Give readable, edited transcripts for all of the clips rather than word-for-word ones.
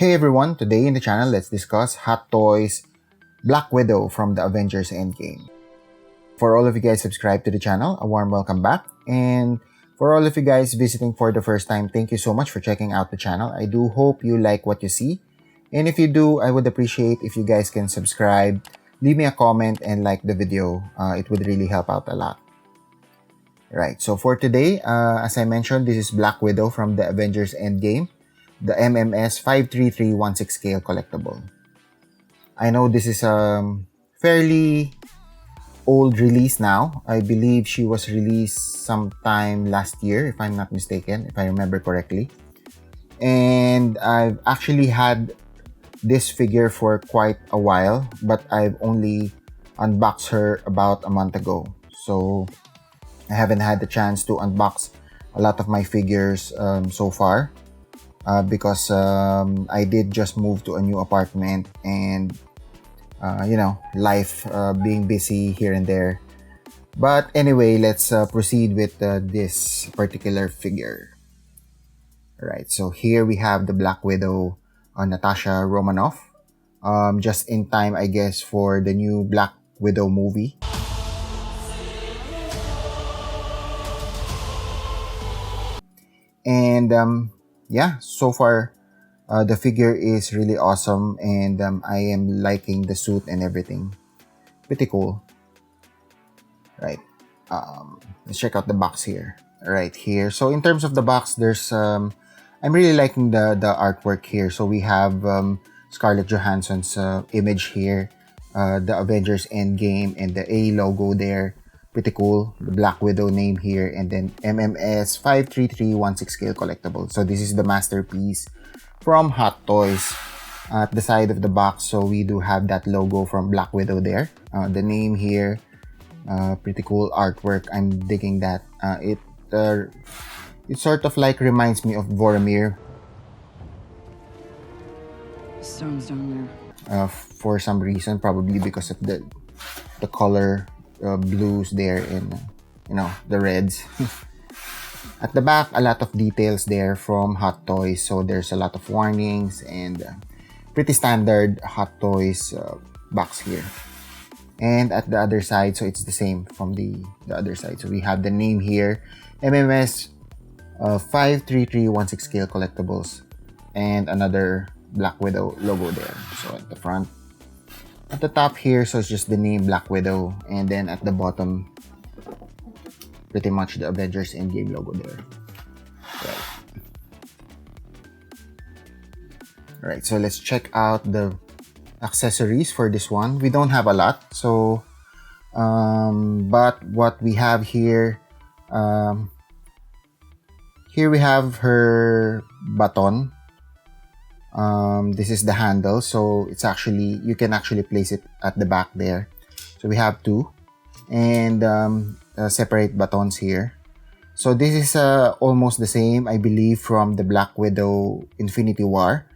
Hey everyone, today in the channel, let's discuss Hot Toys Black Widow from the Avengers Endgame. For all of you guys subscribed to the channel, a warm welcome back. And for all of you guys visiting for the first time, thank you so much for checking out the channel. I do hope you like what you see. And if you do, I would appreciate if you guys can subscribe, leave me a comment, and like the video. It would really help out a lot. Right, so for today, as I mentioned, this is Black Widow from the Avengers Endgame, the MMS533 scale collectible. I know this is a fairly old release now. I believe she was released sometime last year, if I'm not mistaken, if I remember correctly. And I've actually had this figure for quite a while, but I've only unboxed her about a month ago. So I haven't had the chance to unbox a lot of my figures so far because I did just move to a new apartment and life being busy here and there. But anyway, let's proceed with this particular figure. Alright, so here we have the Black Widow, Natasha Romanoff. Just in time, I guess, for the new Black Widow movie. And yeah, so far the figure is really awesome, and I am liking the suit and everything. Pretty cool. Right. Let's check out the box here. Right here. So in terms of the box, there's I'm really liking the artwork here. So we have Scarlett Johansson's image here, the Avengers Endgame, and the A logo there. Pretty cool. The Black Widow name here, and then MMS533 scale collectible. So this is the masterpiece from Hot Toys. At the side of the box, so we do have that logo from Black Widow there. The name here, pretty cool artwork. I'm digging that. It sort of like reminds me of Voromir. Stone's down there. For some reason, probably because of the color blues there and the reds. At the back, a lot of details there from Hot Toys. So there's a lot of warnings and pretty standard Hot Toys box here. And at the other side, so it's the same from the other side. So we have the name here, MMS 533 scale collectibles, and another Black Widow logo there. So at the front, at the top here, so it's just the name Black Widow, and then at the bottom, pretty much the Avengers Endgame logo there. Right, so let's check out the accessories for this one. We don't have a lot, so but what we have here, here we have her baton. This is the handle, so it's actually, you can actually place it at the back there. So we have two, and separate batons here. So this is almost the same, I believe, from the Black Widow Infinity War.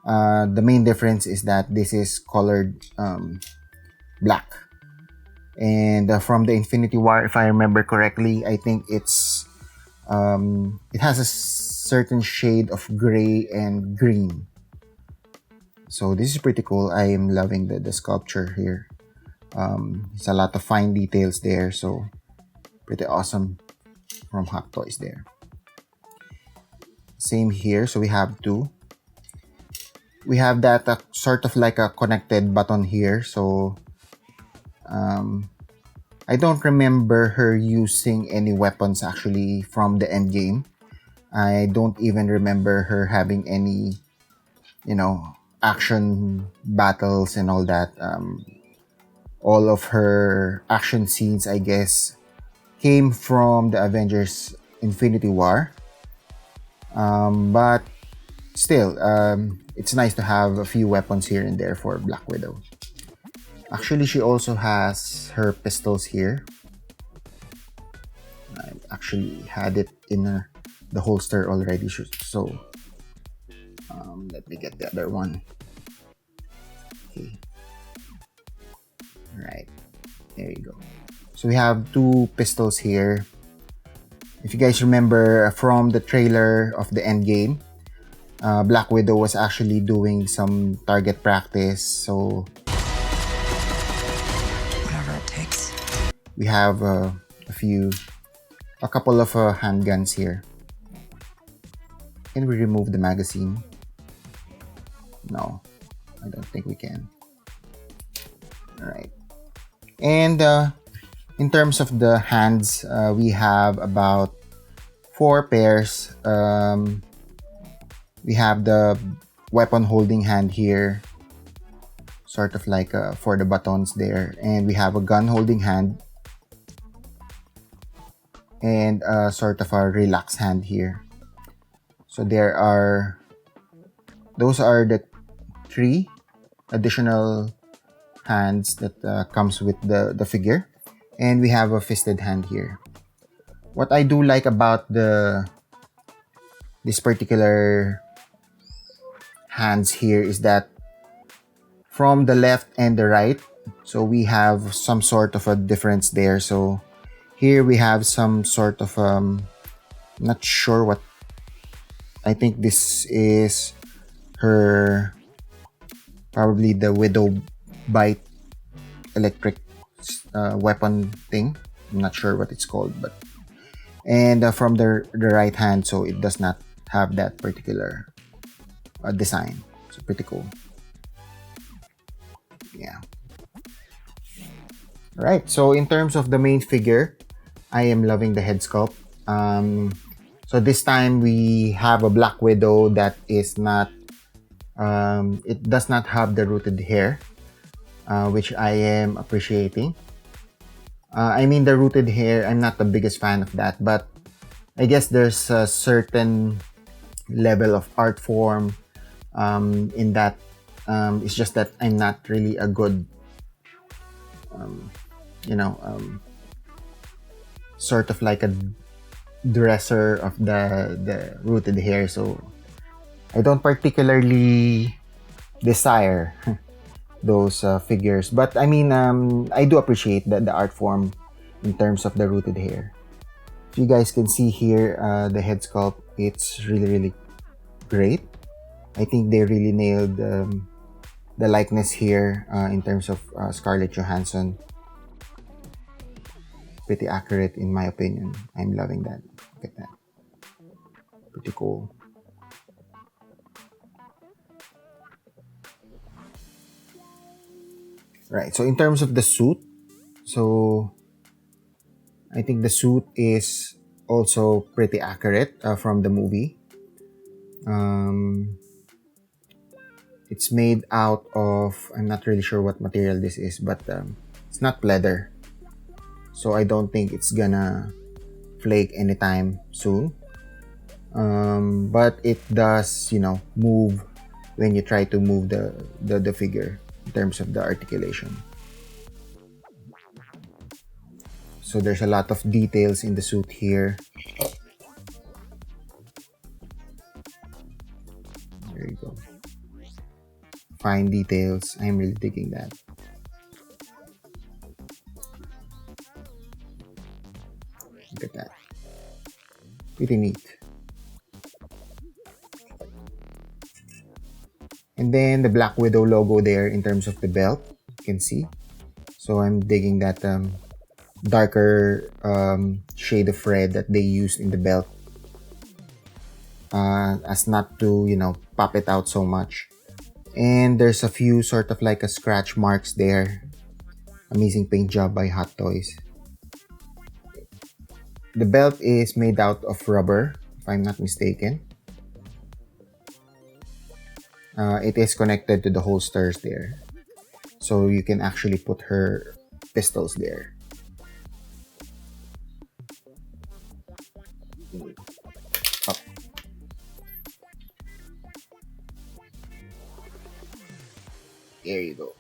The main difference is that this is colored black. And from the Infinity War, if I remember correctly, I think it's it has a certain shade of gray and green. So this is pretty cool. I am loving the sculpture here. It's a lot of fine details there, so pretty awesome from Hot Toys there. Same here, so we have two. We have that sort of like a connected button here. So I don't remember her using any weapons actually from the end game. I don't even remember her having any, action battles and all that. All of her action scenes, I guess, came from the Avengers Infinity War. But still, it's nice to have a few weapons here and there for Black Widow. Actually, she also has her pistols here. I actually had it in the holster already, so let me get the other one. Okay. Right, there you go. So we have two pistols here. If you guys remember from the trailer of the Endgame, Black Widow was actually doing some target practice, so Whatever it takes. we have a couple of handguns here. Can we remove the magazine? No, I don't think we can. Alright. And in terms of the hands, we have about 4 pairs. We have the weapon holding hand here, sort of like for the buttons there. And we have a gun holding hand and sort of a relax hand here. So those are the 3 additional hands that comes with the figure. And we have a fisted hand here. What I do like about this particular hands here is that from the left and the right, so we have some sort of a difference there. So here we have some sort of not sure what, I think this is her, probably the Widow Bite electric weapon thing. I'm not sure what it's called, but and from the right hand, so it does not have that particular design. So pretty cool. Yeah. Right. So in terms of the main figure, I am loving the head sculpt. So this time we have a Black Widow that is not, it does not have the rooted hair, which I am appreciating. I mean, the rooted hair, I'm not the biggest fan of that, but I guess there's a certain level of art form in that. It's just that I'm not really a good, sort of like a dresser of the rooted hair, so I don't particularly desire those figures. But I mean, I do appreciate the art form in terms of the rooted hair. If you guys can see here, the head sculpt, it's really great. I think they really nailed the likeness here in terms of Scarlett Johansson. Pretty accurate in my opinion. I'm loving that. Look at that. Pretty cool. Right, so in terms of the suit, so I think the suit is also pretty accurate from the movie. It's made out of, I'm not really sure what material this is, but it's not leather. So I don't think it's gonna flake anytime soon. But it does, move when you try to move the figure in terms of the articulation. So there's a lot of details in the suit here. There you go. Fine details. I'm really digging that. Look at that. Pretty neat. And then the Black Widow logo there in terms of the belt, you can see. So I'm digging that darker shade of red that they used in the belt as not to, pop it out so much. And there's a few sort of like a scratch marks there. Amazing paint job by Hot Toys. The belt is made out of rubber, if I'm not mistaken. It is connected to the holsters there. So you can actually put her pistols there. Up. There you go.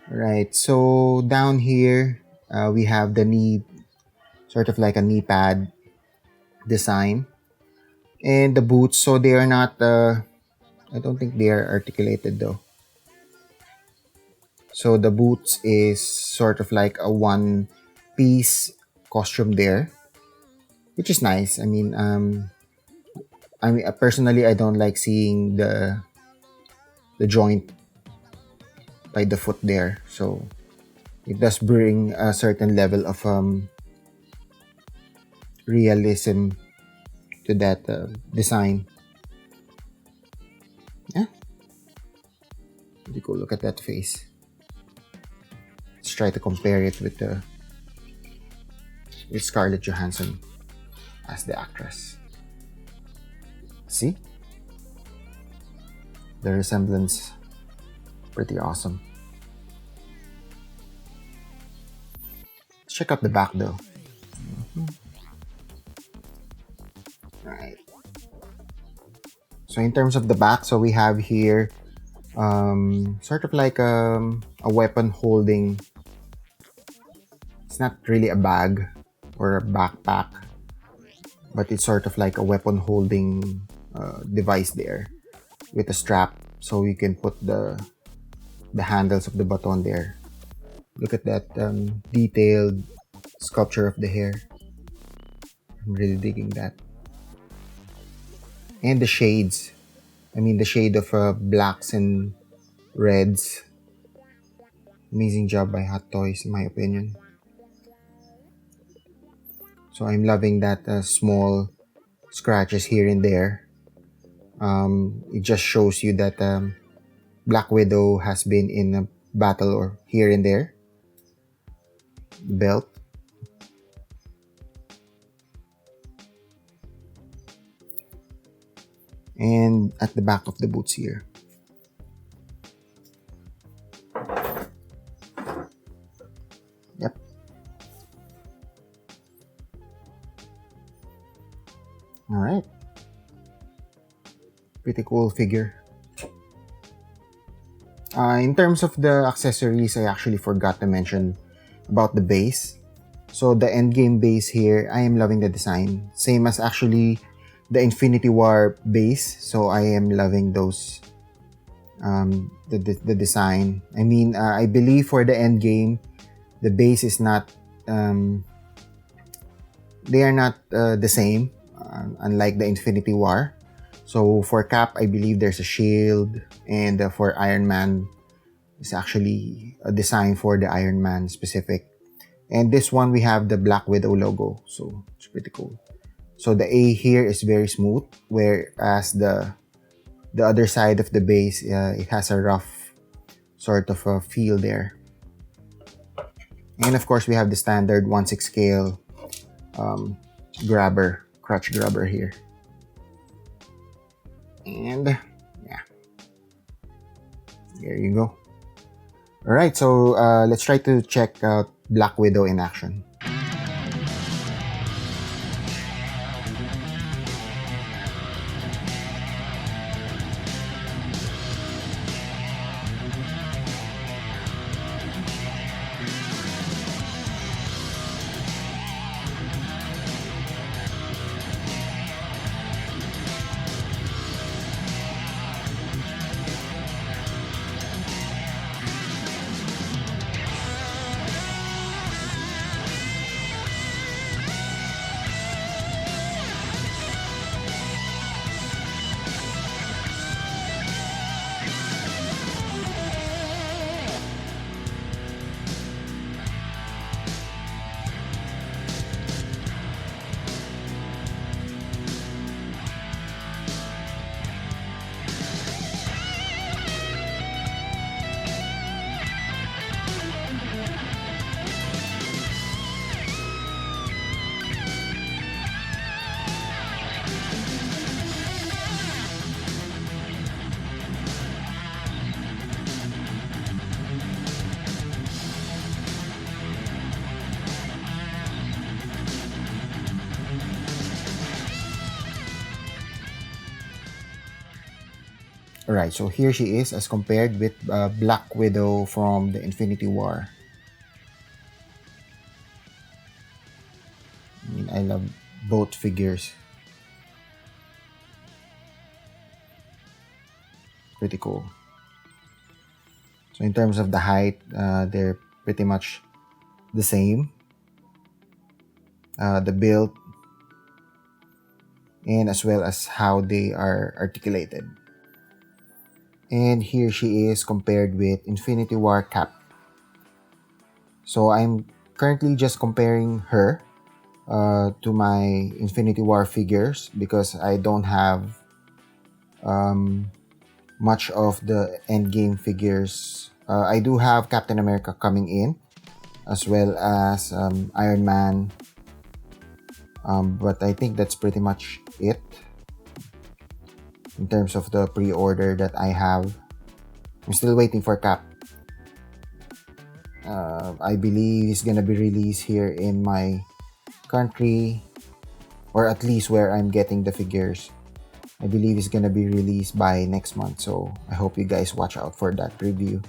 Right, so down here, we have the knee, sort of like a knee pad design. And the boots, so they are not, I don't think they are articulated though. So the boots is sort of like a one-piece costume there. which is nice. Personally, I don't like seeing the joint by the foot there. So it does bring a certain level of realism to that design. Yeah, pretty cool. Look at that face. Let's try to compare it with Scarlett Johansson as the actress. See? The resemblance, pretty awesome. Let's check out the back though. Alright. So in terms of the back, so we have here sort of like a weapon holding. It's not really a bag or a backpack, but it's sort of like a weapon holding device there with a strap, so you can put the handles of the baton there. Look at that detailed sculpture of the hair. I'm really digging that. And the shades. The shade of blacks and reds. Amazing job by Hot Toys, in my opinion. So I'm loving that small scratches here and there. It just shows you that Black Widow has been in a battle or here and there. The belt. And at the back of the boots here. Yep. Alright. Pretty cool figure. In terms of the accessories, I actually forgot to mention about the base. So the Endgame base here, I am loving the design. Same as actually the Infinity War base. So I am loving those, the design. I believe for the Endgame, the base is not, they are not the same, unlike the Infinity War. So for Cap, I believe there's a shield, and for Iron Man, it's actually a design for the Iron Man specific. And this one, we have the Black Widow logo, so it's pretty cool. So the A here is very smooth, whereas the other side of the base, it has a rough sort of a feel there. And of course, we have the standard 1/6 scale crotch grabber here. And yeah, there you go. All right, so let's try to check out Black Widow in action. Alright, so here she is as compared with Black Widow from the Infinity War. I love both figures. Pretty cool. So in terms of the height, they're pretty much the same. The build, and as well as how they are articulated. And here she is compared with Infinity War Cap. So I'm currently just comparing her to my Infinity War figures because I don't have much of the Endgame figures. I do have Captain America coming in, as well as Iron Man, but I think that's pretty much it in terms of the pre-order that I have. I'm still waiting for Cap. I believe he's gonna be released here in my country, or at least where I'm getting the figures. I believe it's gonna be released by next month, so I hope you guys watch out for that review.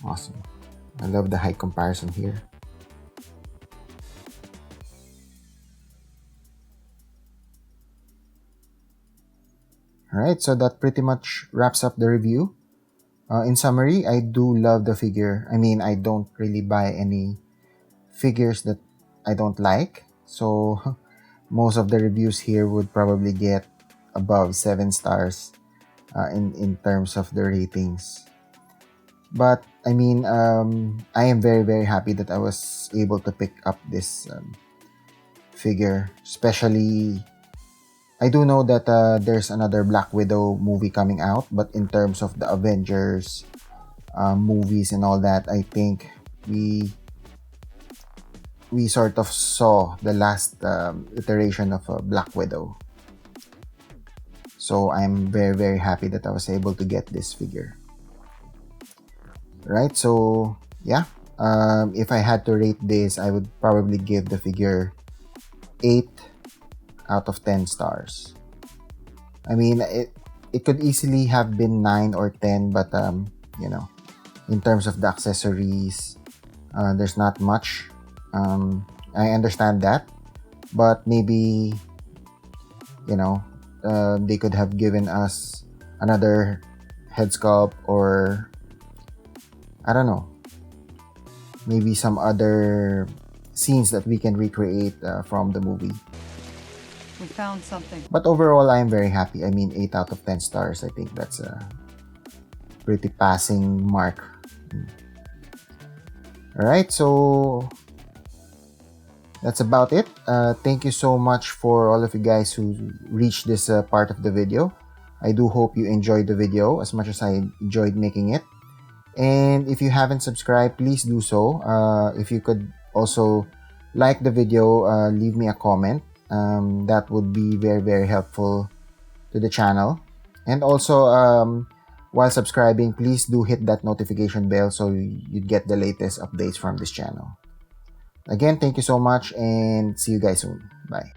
Awesome. I love the height comparison here. Alright, so that pretty much wraps up the review. In summary, I do love the figure. I mean, I don't really buy any figures that I don't like. So most of the reviews here would probably get above 7 stars in terms of the ratings. But I mean, I am very, very happy that I was able to pick up this figure. Especially, I do know that there's another Black Widow movie coming out. But in terms of the Avengers movies and all that, I think we sort of saw the last iteration of Black Widow. So I'm very, very happy that I was able to get this figure. Right, so yeah, if I had to rate this, I would probably give the figure 8 out of 10 stars. I mean, it could easily have been 9 or 10, but you know, in terms of the accessories, there's not much. I understand that, but maybe, you know, they could have given us another head sculpt, or I don't know, maybe some other scenes that we can recreate from the movie. We found something. But overall, I am very happy. I mean, 8 out of 10 stars. I think that's a pretty passing mark. Alright, so that's about it. Thank you so much for all of you guys who reached this part of the video. I do hope you enjoyed the video as much as I enjoyed making it. And if you haven't subscribed, please do so. If you could also like the video, leave me a comment. That would be very, very helpful to the channel. And also, while subscribing, please do hit that notification bell so you get the latest updates from this channel. Again, thank you so much and see you guys soon. Bye.